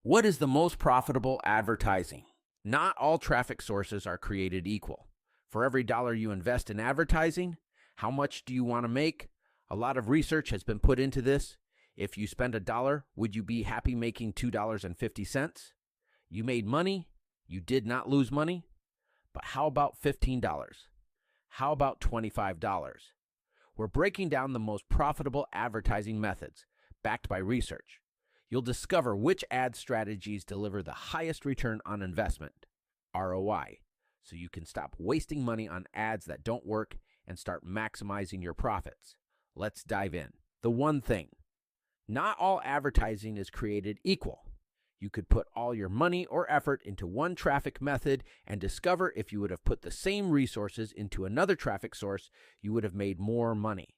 What is the most profitable advertising? Not all traffic sources are created equal. For every dollar you invest in advertising, how much do you want to make? A lot of research has been put into this. If you spend $1, would you be happy making $2.50? You made money. You did not lose money. But how about $15? How about $25? We're breaking down the most profitable advertising methods, backed by research. You'll discover which ad strategies deliver the highest return on investment, ROI, so you can stop wasting money on ads that don't work and start maximizing your profits. Let's dive in. The one thing. Not all advertising is created equal. You could put all your money or effort into one traffic method and discover if you would have put the same resources into another traffic source, you would have made more money.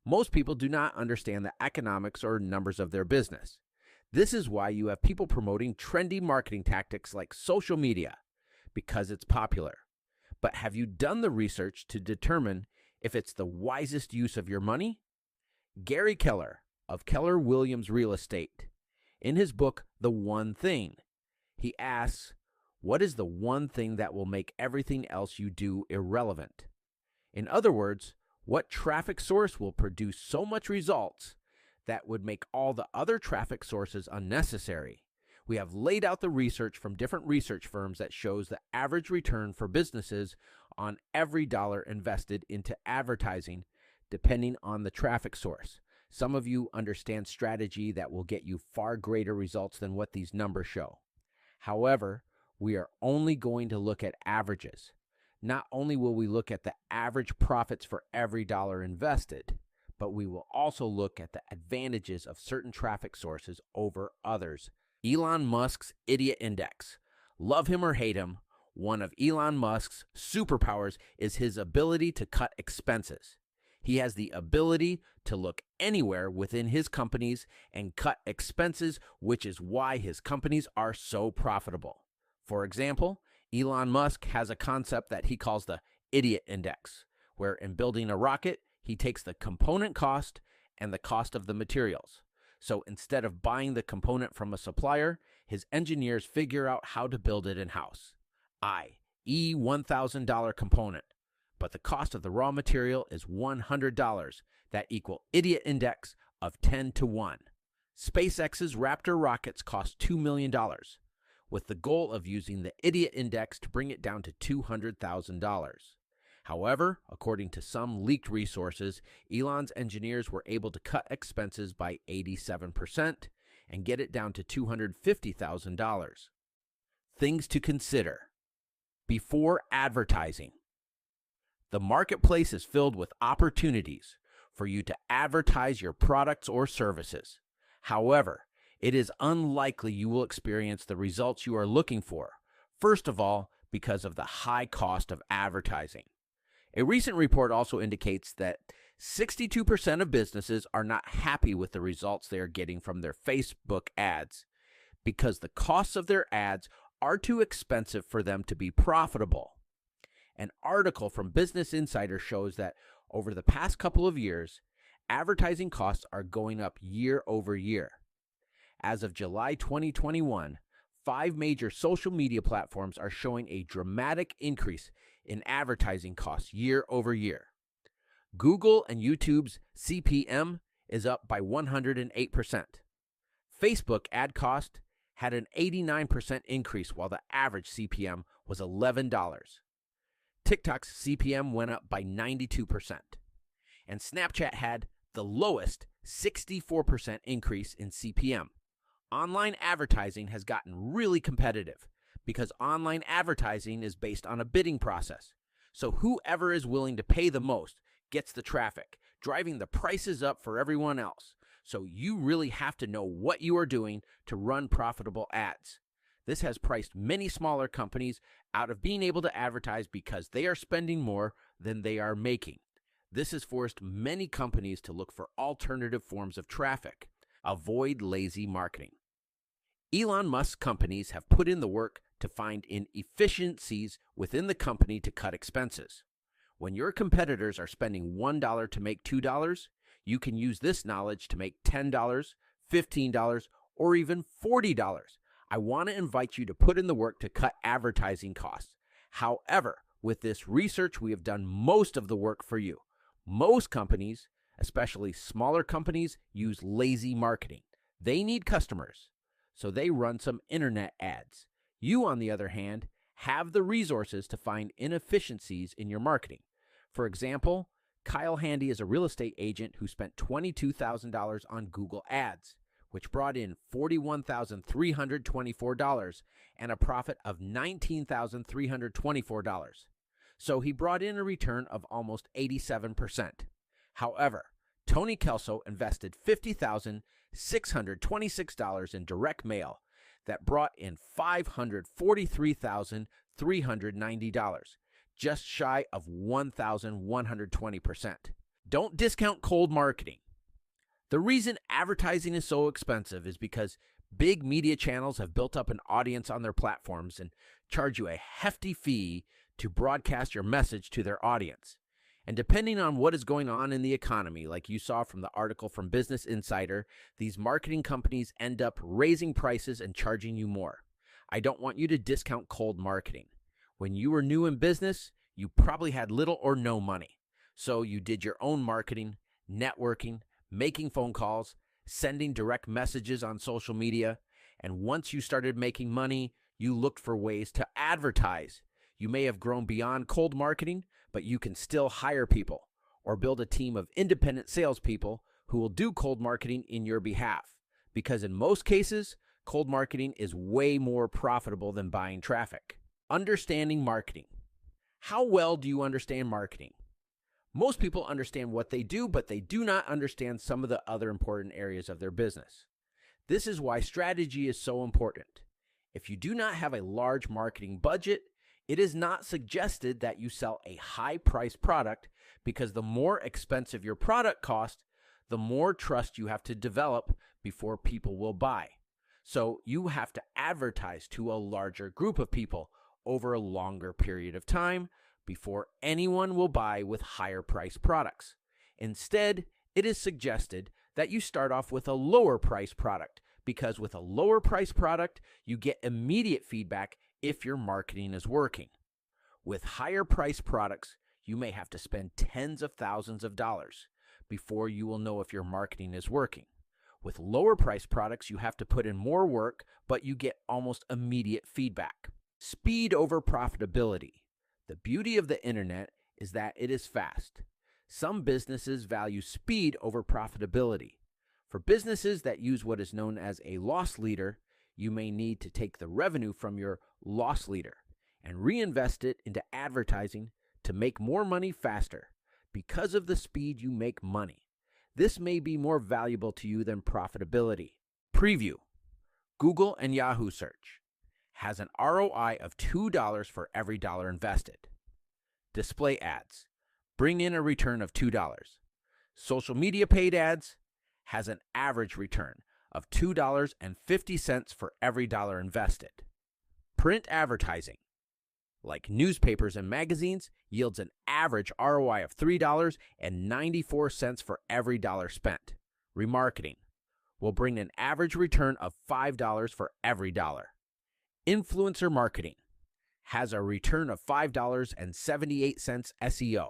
Most people do not understand the economics or numbers of their business. This is why you have people promoting trendy marketing tactics like social media, because it's popular. But have you done the research to determine if it's the wisest use of your money? Gary Keller of Keller Williams Real Estate, in his book, The One Thing, he asks, what is the one thing that will make everything else you do irrelevant? In other words, what traffic source will produce so much results that would make all the other traffic sources unnecessary? We have laid out the research from different research firms that shows the average return for businesses on every dollar invested into advertising, depending on the traffic source. Some of you understand strategy that will get you far greater results than what these numbers show. However, we are only going to look at averages. Not only will we look at the average profits for every dollar invested, but we will also look at the advantages of certain traffic sources over others. Elon Musk's Idiot Index. Love him or hate him, one of Elon Musk's superpowers is his ability to cut expenses. He has the ability to look anywhere within his companies and cut expenses, which is why his companies are so profitable. For example, Elon Musk has a concept that he calls the Idiot Index, where in building a rocket, he takes the component cost and the cost of the materials. So instead of buying the component from a supplier, his engineers figure out how to build it in-house. $1,000 component, but the cost of the raw material is $100. That equal Idiot Index of 10 to 1. SpaceX's Raptor rockets cost $2 million, with the goal of using the Idiot Index to bring it down to $200,000. However, according to some leaked resources, Elon's engineers were able to cut expenses by 87% and get it down to $250,000. Things to consider. Before advertising. The marketplace is filled with opportunities for you to advertise your products or services. However, it is unlikely you will experience the results you are looking for. First of all, because of the high cost of advertising. A recent report also indicates that 62% of businesses are not happy with the results they are getting from their Facebook ads because the costs of their ads are too expensive for them to be profitable. An article from Business Insider shows that over the past couple of years, advertising costs are going up year over year. As of July 2021, 5 major social media platforms are showing a dramatic increase in advertising costs year over year. Google and YouTube's CPM is up by 108%. Facebook ad cost had an 89% increase while the average CPM was $11. TikTok's CPM went up by 92%. And Snapchat had the lowest 64% increase in CPM. Online advertising has gotten really competitive because online advertising is based on a bidding process. So whoever is willing to pay the most gets the traffic, driving the prices up for everyone else. So you really have to know what you are doing to run profitable ads. This has priced many smaller companies out of being able to advertise because they are spending more than they are making. This has forced many companies to look for alternative forms of traffic. Avoid lazy marketing. Elon Musk's companies have put in the work to find inefficiencies within the company to cut expenses. When your competitors are spending $1 to make $2, you can use this knowledge to make $10, $15, or even $40. I want to invite you to put in the work to cut advertising costs. However, with this research, we have done most of the work for you. Most companies, especially smaller companies, use lazy marketing. They need customers, so they run some internet ads. You, on the other hand, have the resources to find inefficiencies in your marketing. For example, Kyle Handy is a real estate agent who spent $22,000 on Google Ads, which brought in $41,324 and a profit of $19,324. So he brought in a return of almost 87%. However, Tony Kelso invested $50,626 in direct mail that brought in $543,390, just shy of 1,120%. Don't discount cold marketing. The reason advertising is so expensive is because big media channels have built up an audience on their platforms and charge you a hefty fee to broadcast your message to their audience. And depending on what is going on in the economy, like you saw from the article from Business Insider, these marketing companies end up raising prices and charging you more. I don't want you to discount cold marketing. When you were new in business, you probably had little or no money. So you did your own marketing, networking, making phone calls, sending direct messages on social media, and once you started making money, you looked for ways to advertise. You may have grown beyond cold marketing, but you can still hire people or build a team of independent salespeople who will do cold marketing in your behalf. Because in most cases, cold marketing is way more profitable than buying traffic. Understanding marketing. How well do you understand marketing? Most people understand what they do, but they do not understand some of the other important areas of their business. This is why strategy is so important. If you do not have a large marketing budget, it is not suggested that you sell a high-priced product, because the more expensive your product costs, the more trust you have to develop before people will buy. So you have to advertise to a larger group of people over a longer period of time before anyone will buy with higher priced products. Instead, it is suggested that you start off with a lower priced product, because with a lower priced product, you get immediate feedback if your marketing is working. With higher priced products, you may have to spend tens of thousands of dollars before you will know if your marketing is working. With lower priced products, you have to put in more work, but you get almost immediate feedback. Speed over profitability. The beauty of the internet is that it is fast. Some businesses value speed over profitability. For businesses that use what is known as a loss leader, you may need to take the revenue from your loss leader and reinvest it into advertising to make more money faster. Because of the speed you make money, this may be more valuable to you than profitability. Preview. Google and Yahoo search has an ROI of $2 for every dollar invested. Display ads bring in a return of $2. Social media paid ads has an average return of $2.50 for every dollar invested. Print advertising, like newspapers and magazines, yields an average ROI of $3.94 for every dollar spent. Remarketing will bring an average return of $5 for every dollar. Influencer marketing has a return of $5.78 SEO,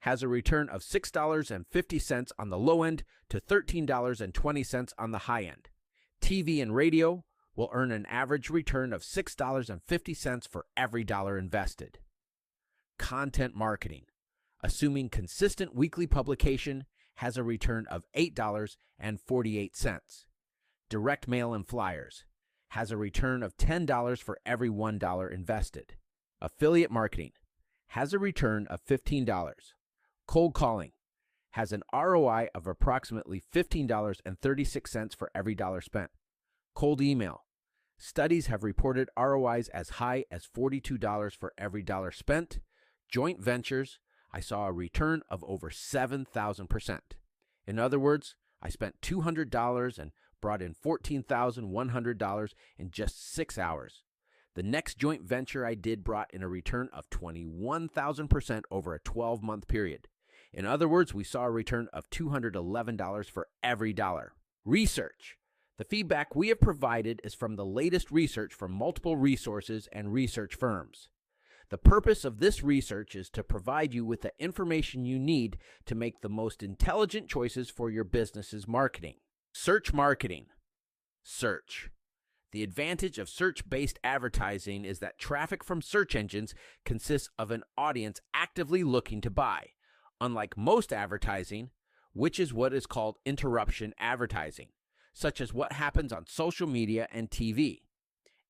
has a return of $6.50 on the low end to $13.20 on the high end. TV and radio will earn an average return of $6.50 for every dollar invested. Content marketing, assuming consistent weekly publication, has a return of $8.48. Direct mail and flyers has a return of $10 for every $1 invested. Affiliate marketing has a return of $15. Cold calling has an ROI of approximately $15.36 for every dollar spent. Cold email. Studies have reported ROIs as high as $42 for every dollar spent. Joint ventures, I saw a return of over 7,000%. In other words, I spent $200 and brought in $14,100 in just 6 hours. The next joint venture I did brought in a return of 21,000% over a 12-month period. In other words, we saw a return of $211 for every dollar. Research. The feedback we have provided is from the latest research from multiple resources and research firms. The purpose of this research is to provide you with the information you need to make the most intelligent choices for your business's marketing. Search marketing. Search. The advantage of search-based advertising is that traffic from search engines consists of an audience actively looking to buy, unlike most advertising, which is what is called interruption advertising, such as what happens on social media and TV.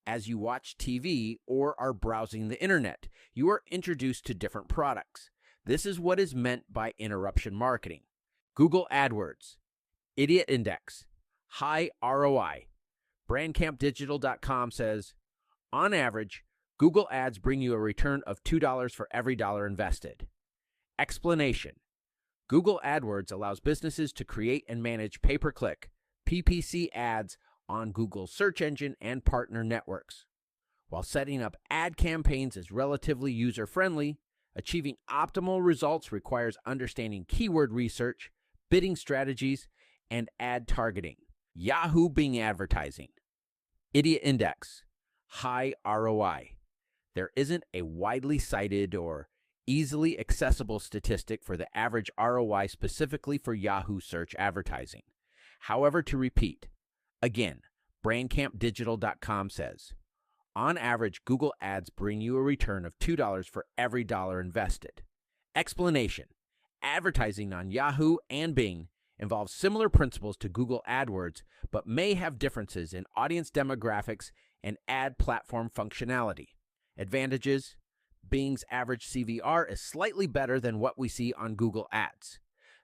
As you watch TV or are browsing the internet, you are introduced to different products. This is what is meant by interruption marketing. Google AdWords, Idiot Index, high ROI. BrandcampDigital.com says, on average, Google Ads bring you a return of $2 for every dollar invested. Explanation. Google AdWords allows businesses to create and manage pay-per-click, PPC ads on Google's search engine and partner networks. While setting up ad campaigns is relatively user-friendly, achieving optimal results requires understanding keyword research, bidding strategies, and ad targeting. Yahoo Bing advertising. Idiot Index, high ROI. There isn't a widely cited or easily accessible statistic for the average ROI specifically for Yahoo search advertising. However, to repeat, again, BrandcampDigital.com says, on average, Google Ads bring you a return of $2 for every dollar invested. Explanation. Advertising on Yahoo and Bing involves similar principles to Google AdWords, but may have differences in audience demographics and ad platform functionality. Advantages. Bing's average CVR is slightly better than what we see on Google Ads.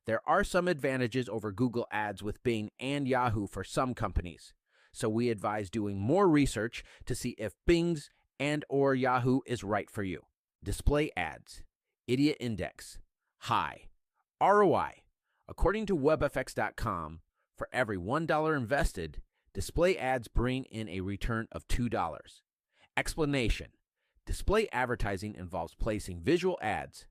There are some advantages over Google Ads with Bing and Yahoo for some companies, so we advise doing more research to see if Bing's and or Yahoo is right for you. Display ads. Idiot Index. High. ROI. According to WebFX.com, for every $1 invested, display ads bring in a return of $2. Explanation. Display advertising involves placing visual ads,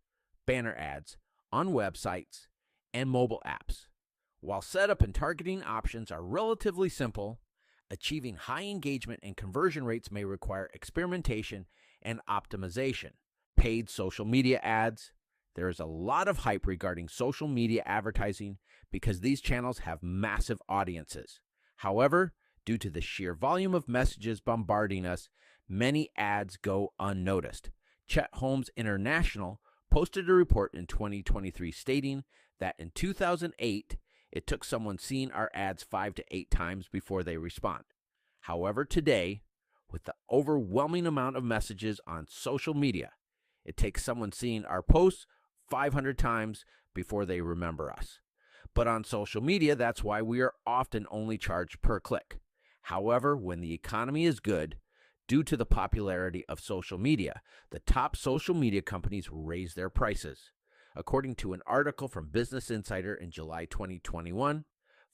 banner ads, on websites and mobile apps. While setup and targeting options are relatively simple, achieving high engagement and conversion rates may require experimentation and optimization. Paid social media ads. There is a lot of hype regarding social media advertising because these channels have massive audiences. However, due to the sheer volume of messages bombarding us, many ads go unnoticed. Chet Holmes International posted a report in 2023 stating that in 2008, it took someone seeing our ads 5 to 8 times before they respond. However, today, with the overwhelming amount of messages on social media, it takes someone seeing our posts 500 times before they remember us. But on social media, that's why we are often only charged per click. However, when the economy is good, due to the popularity of social media, the top social media companies raise their prices. According to an article from Business Insider in July 2021,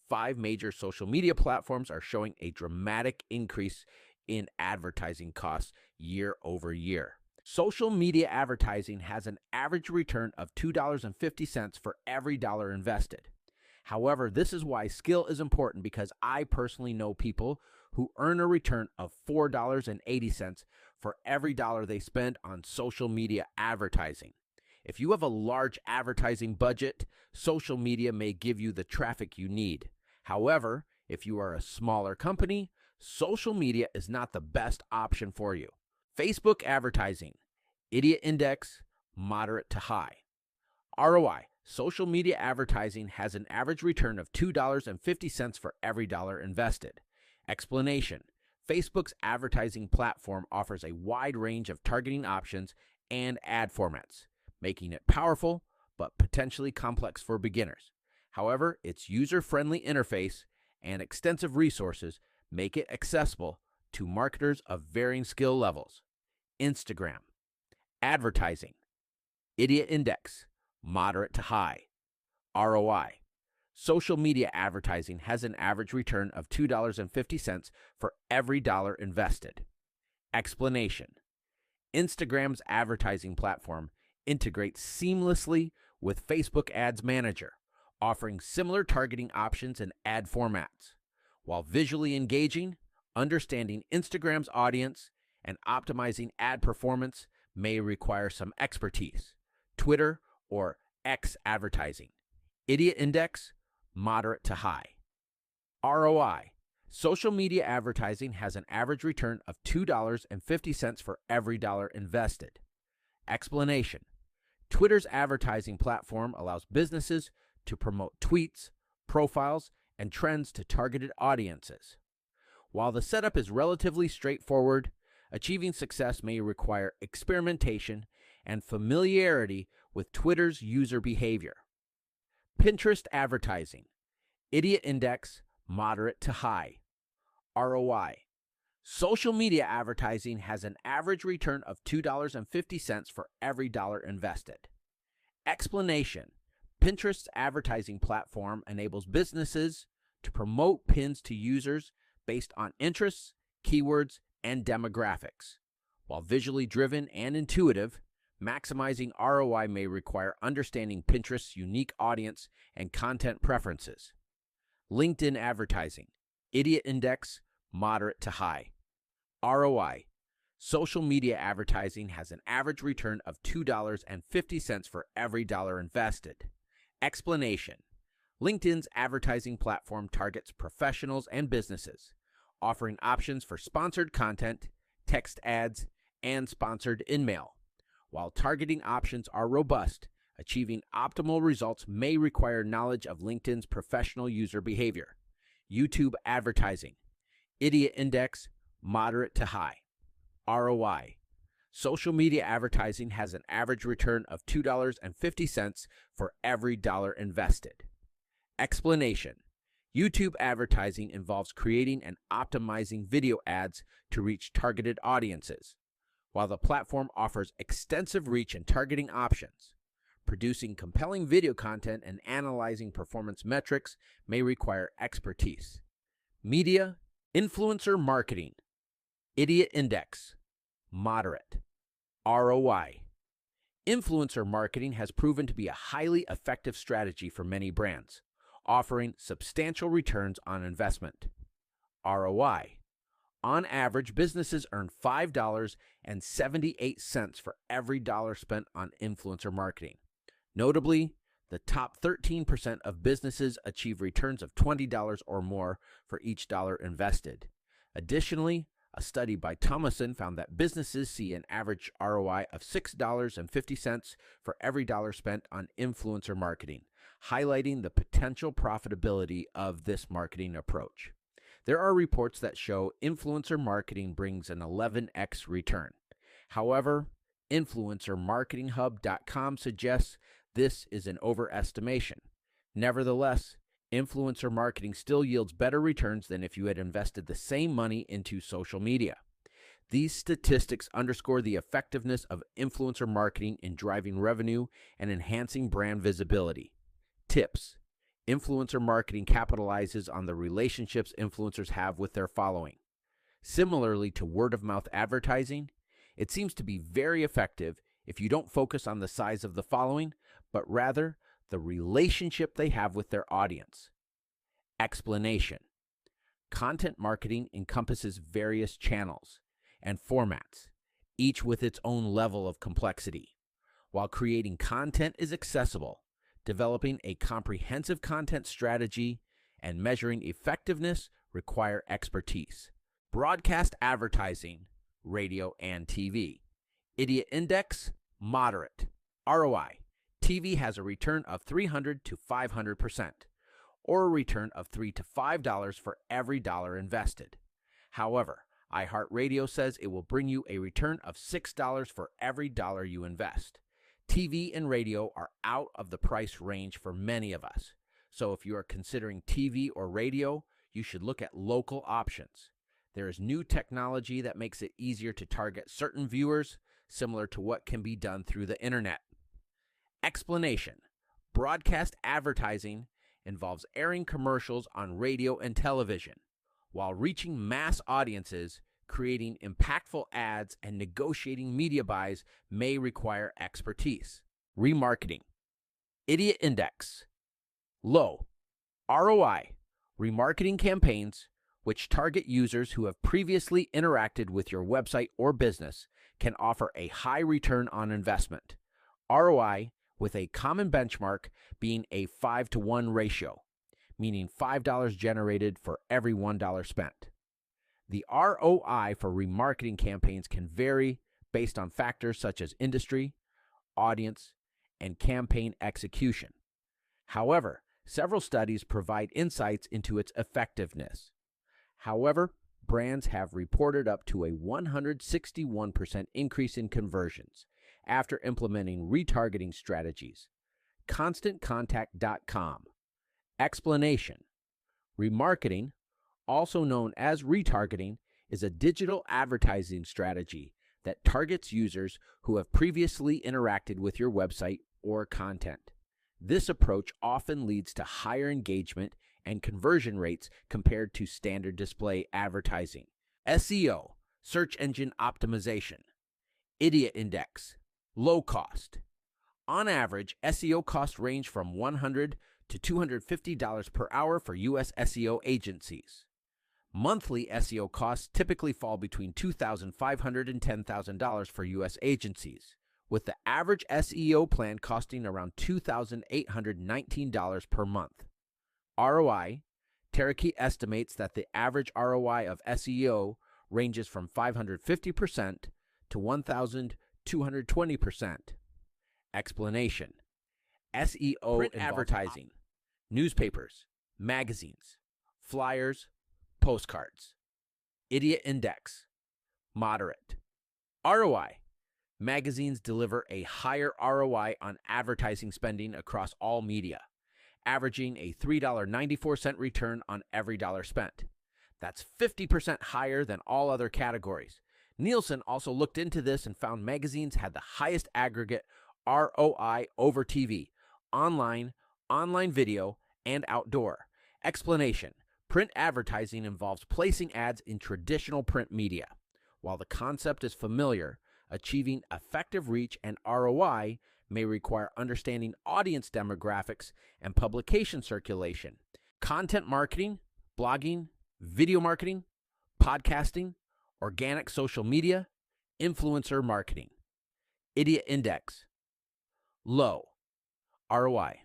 5 major social media platforms are showing a dramatic increase in advertising costs year over year. Social media advertising has an average return of $2.50 for every dollar invested. However, this is why skill is important, because I personally know people who earn a return of $4.80 for every dollar they spend on social media advertising. If you have a large advertising budget, social media may give you the traffic you need. However, if you are a smaller company, social media is not the best option for you. Facebook advertising. Idiot Index, moderate to high. ROI. Social media advertising has an average return of $2.50 for every dollar invested. Explanation. Facebook's advertising platform offers a wide range of targeting options and ad formats, making it powerful but potentially complex for beginners. However, its user-friendly interface and extensive resources make it accessible to marketers of varying skill levels. Instagram. Advertising. Idiot Index, moderate to high. ROI. Social media advertising has an average return of $2.50 for every dollar invested. Explanation. Instagram's advertising platform integrates seamlessly with Facebook Ads Manager, offering similar targeting options and ad formats. While visually engaging, understanding Instagram's audience and optimizing ad performance may require some expertise. Twitter or X advertising. Idiot index, moderate to high. ROI. Social media advertising has an average return of $2.50 for every dollar invested. Explanation. Twitter's advertising platform allows businesses to promote tweets, profiles, and trends to targeted audiences. While the setup is relatively straightforward, achieving success may require experimentation and familiarity with Twitter's user behavior. Pinterest advertising. Idiot index, moderate to high. ROI. Social media advertising has an average return of $2.50 for every dollar invested. Explanation. Pinterest's advertising platform enables businesses to promote pins to users based on interests, keywords, and demographics. While visually driven and intuitive, maximizing ROI may require understanding Pinterest's unique audience and content preferences. LinkedIn advertising. Idiot index, moderate to high. ROI. Social media advertising has an average return of $2.50 for every dollar invested. Explanation. LinkedIn's advertising platform targets professionals and businesses, offering options for sponsored content, text ads, and sponsored in-mail. While targeting options are robust, achieving optimal results may require knowledge of LinkedIn's professional user behavior. YouTube advertising. Idiot index, moderate to high. ROI. Social media advertising has an average return of $2.50 for every dollar invested. Explanation. YouTube advertising involves creating and optimizing video ads to reach targeted audiences. While the platform offers extensive reach and targeting options, producing compelling video content and analyzing performance metrics may require expertise. Media, influencer marketing. Idiot index, moderate. ROI. Influencer marketing has proven to be a highly effective strategy for many brands, offering substantial returns on investment. ROI. On average, businesses earn $5.78 for every dollar spent on influencer marketing. Notably, the top 13% of businesses achieve returns of $20 or more for each dollar invested. Additionally, a study by Thomason found that businesses see an average ROI of $6.50 for every dollar spent on influencer marketing, highlighting the potential profitability of this marketing approach. There are reports that show influencer marketing brings an 11x return. However, InfluencerMarketingHub.com suggests this is an overestimation. Nevertheless, influencer marketing still yields better returns than if you had invested the same money into social media. These statistics underscore the effectiveness of influencer marketing in driving revenue and enhancing brand visibility. Tips. Influencer marketing capitalizes on the relationships influencers have with their following. Similarly to word-of-mouth advertising, it seems to be very effective if you don't focus on the size of the following, but rather the relationship they have with their audience. Explanation. Content marketing encompasses various channels and formats, each with its own level of complexity. While creating content is accessible, developing a comprehensive content strategy and measuring effectiveness require expertise. Broadcast advertising, radio, and TV. Idiot index, moderate. ROI. TV has a return of 300 to 500%, or a return of $3 to $5 for every dollar invested. However, iHeartRadio says it will bring you a return of $6 for every dollar you invest. TV and radio are out of the price range for many of us, so if you are considering TV or radio, you should look at local options. There is new technology that makes it easier to target certain viewers, similar to what can be done through the internet. Explanation. Broadcast advertising involves airing commercials on radio and television. While reaching mass audiences, creating impactful ads, and negotiating media buys may require expertise. Remarketing. Idiot index, low. ROI. Remarketing campaigns, which target users who have previously interacted with your website or business, can offer a high return on investment, ROI, with a common benchmark being a 5-to-1 ratio, meaning $5 generated for every $1 spent. The ROI for remarketing campaigns can vary based on factors such as industry, audience, and campaign execution. However, several studies provide insights into its effectiveness. However, brands have reported up to a 161% increase in conversions after implementing retargeting strategies. ConstantContact.com. Explanation: remarketing, also known as retargeting, is a digital advertising strategy that targets users who have previously interacted with your website or content. This approach often leads to higher engagement and conversion rates compared to standard display advertising. SEO, search engine optimization. Idiot index, low cost. On average, SEO costs range from $100 to $250 per hour for U.S. SEO agencies. Monthly SEO costs typically fall between $2,500 and $10,000 for U.S. agencies, with the average SEO plan costing around $2,819 per month. ROI, Teraki estimates that the average ROI of SEO ranges from 550% to 1,220%. Explanation: SEO print advertising, newspapers, magazines, flyers, postcards. Idiot index, moderate. ROI, magazines deliver a higher ROI on advertising spending across all media, averaging a $3.94 return on every dollar spent. That's 50% higher than all other categories. Nielsen also looked into this and found magazines had the highest aggregate ROI over TV, online video, and outdoor. Explanation: print advertising involves placing ads in traditional print media. While the concept is familiar, achieving effective reach and ROI may require understanding audience demographics and publication circulation. Content marketing, blogging, video marketing, podcasting, organic social media, influencer marketing. Idiot index, low. ROI.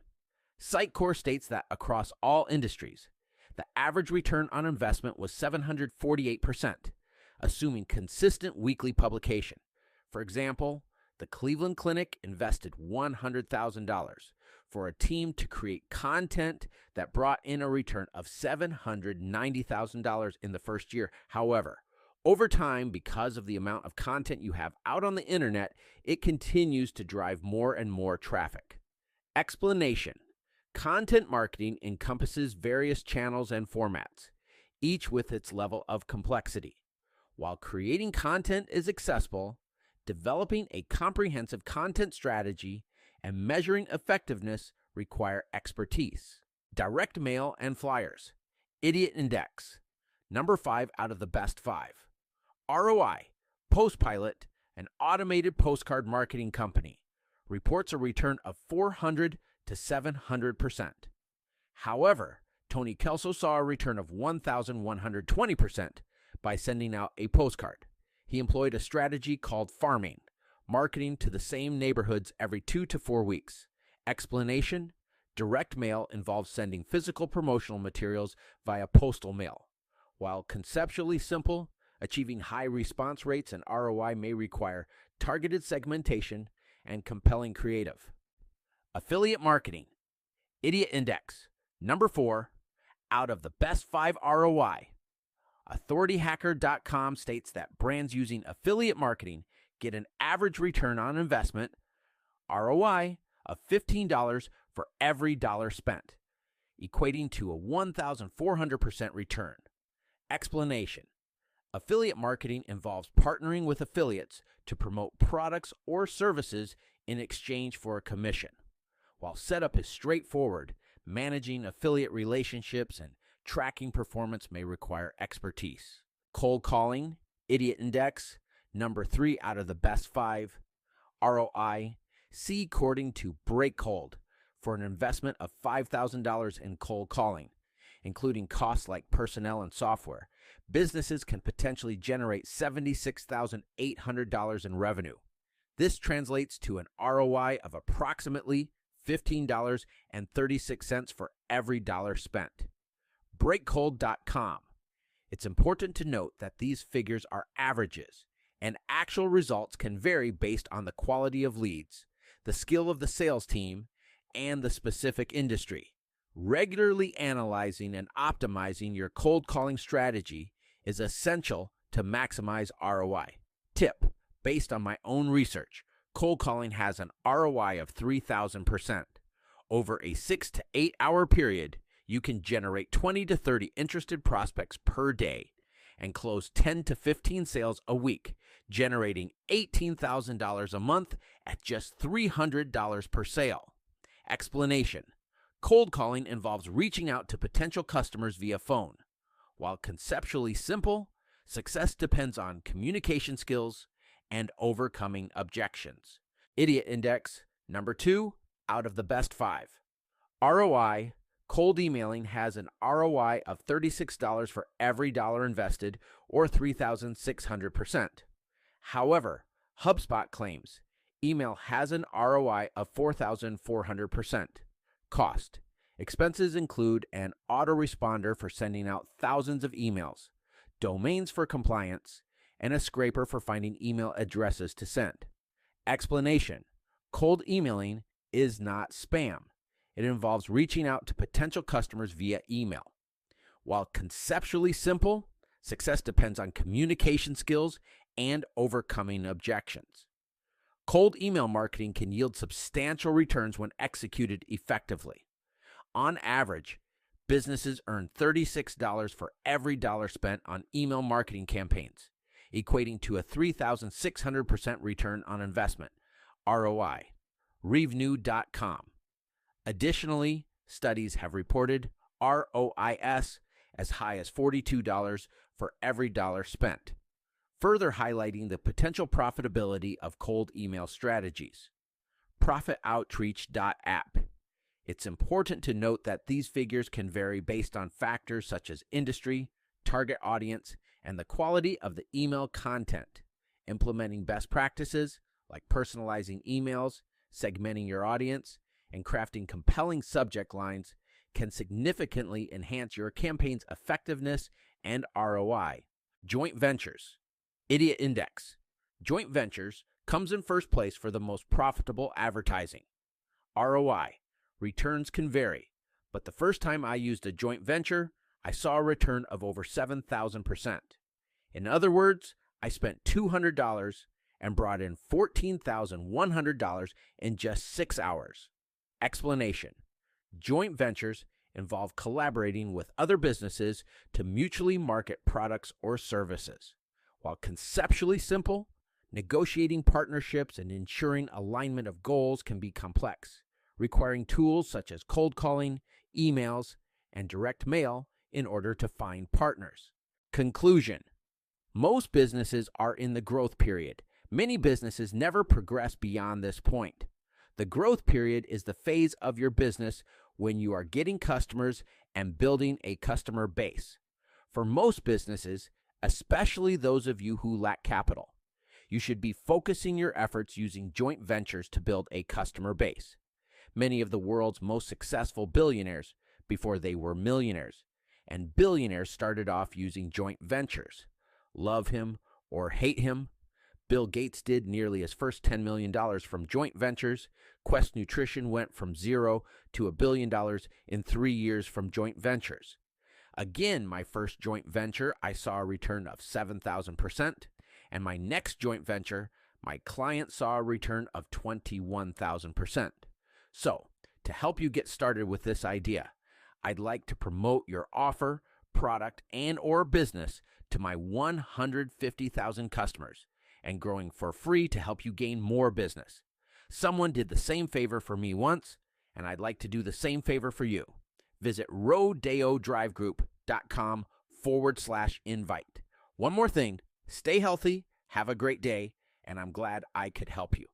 Sitecore states that across all industries, the average return on investment was 748%, assuming consistent weekly publication. For example, the Cleveland Clinic invested $100,000 for a team to create content that brought in a return of $790,000 in the first year. However, over time, because of the amount of content you have out on the internet, it continues to drive more and more traffic. Explanation: content marketing encompasses various channels and formats, each with its level of complexity. While creating content is accessible, developing a comprehensive content strategy and measuring effectiveness require expertise. Direct mail and flyers. Idiot index, number 5 out of the best 5. ROI, Postpilot, an automated postcard marketing company, reports a return of 400 to 700%. However, Tony Kelso saw a return of 1,120% by sending out a postcard. He employed a strategy called farming, marketing to the same neighborhoods every 2 to 4 weeks. Explanation: direct mail involves sending physical promotional materials via postal mail. While conceptually simple, achieving high response rates and ROI may require targeted segmentation and compelling creative. Affiliate marketing. Idiot index, number 4 out of the best 5 ROI. AuthorityHacker.com states that brands using affiliate marketing get an average return on investment, ROI, of $15 for every dollar spent, equating to a 1,400% return. Explanation: affiliate marketing involves partnering with affiliates to promote products or services in exchange for a commission. While setup is straightforward, managing affiliate relationships and tracking performance may require expertise. Cold calling, idiot index, number 3 out of the best 5. ROI, see according to Break Cold for an investment of $5,000 in cold calling. including costs like personnel and software, businesses can potentially generate $76,800 in revenue. This translates to an ROI of approximately $15.36 for every dollar spent. Breakcold.com. It's important to note that these figures are averages, and actual results can vary based on the quality of leads, the skill of the sales team, and the specific industry. Regularly analyzing and optimizing your cold calling strategy is essential to maximize ROI. Tip: based on my own research, cold calling has an ROI of 3,000%. Over a 6 to 8 hour period, you can generate 20 to 30 interested prospects per day and close 10 to 15 sales a week, generating $18,000 a month at just $300 per sale. Explanation: cold calling involves reaching out to potential customers via phone. While conceptually simple, success depends on communication skills and overcoming objections. Idiot Index, number 2 out of the best 5. ROI: cold emailing has an ROI of $36 for every dollar invested, or 3,600%. However, HubSpot claims email has an ROI of 4,400%. Cost: expenses include an autoresponder for sending out thousands of emails, domains for compliance, and a scraper for finding email addresses to send. Explanation: cold emailing is not spam. It involves reaching out to potential customers via email. While conceptually simple, success depends on communication skills and overcoming objections. Cold email marketing can yield substantial returns when executed effectively. On average, businesses earn $36 for every dollar spent on email marketing campaigns, equating to a 3,600% return on investment, ROI. Revenue.com. Additionally, studies have reported ROIS as high as $42 for every dollar spent, further highlighting the potential profitability of cold email strategies. ProfitOutreach.app. It's important to note that these figures can vary based on factors such as industry, target audience, and the quality of the email content. Implementing best practices like personalizing emails, segmenting your audience, and crafting compelling subject lines can significantly enhance your campaign's effectiveness and ROI. Joint ventures. Idiot Index. Joint ventures comes in first place for the most profitable advertising. ROI. Returns can vary, but the first time I used a joint venture, I saw a return of over 7,000%. In other words, I spent $200 and brought in $14,100 in just 6 hours. Explanation: joint ventures involve collaborating with other businesses to mutually market products or services. While conceptually simple, negotiating partnerships and ensuring alignment of goals can be complex, requiring tools such as cold calling, emails, and direct mail in order to find partners. Conclusion: most businesses are in the growth period. Many businesses never progress beyond this point. The growth period is the phase of your business when you are getting customers and building a customer base. For most businesses, especially those of you who lack capital, you should be focusing your efforts using joint ventures to build a customer base. Many of the world's most successful billionaires, before they were millionaires, and billionaires started off using joint ventures. Love him or hate him, Bill Gates did nearly his first $10 million from joint ventures. Quest Nutrition went from $0 to $1 billion in 3 years from joint ventures. Again, my first joint venture, I saw a return of 7,000%, and my next joint venture, my client saw a return of 21,000%. So, to help you get started with this idea, I'd like to promote your offer, product, and or business to my 150,000 customers and growing for free to help you gain more business. Someone did the same favor for me once, and I'd like to do the same favor for you. Visit rodeodrivegroup.com/invite. One more thing, stay healthy, have a great day, and I'm glad I could help you.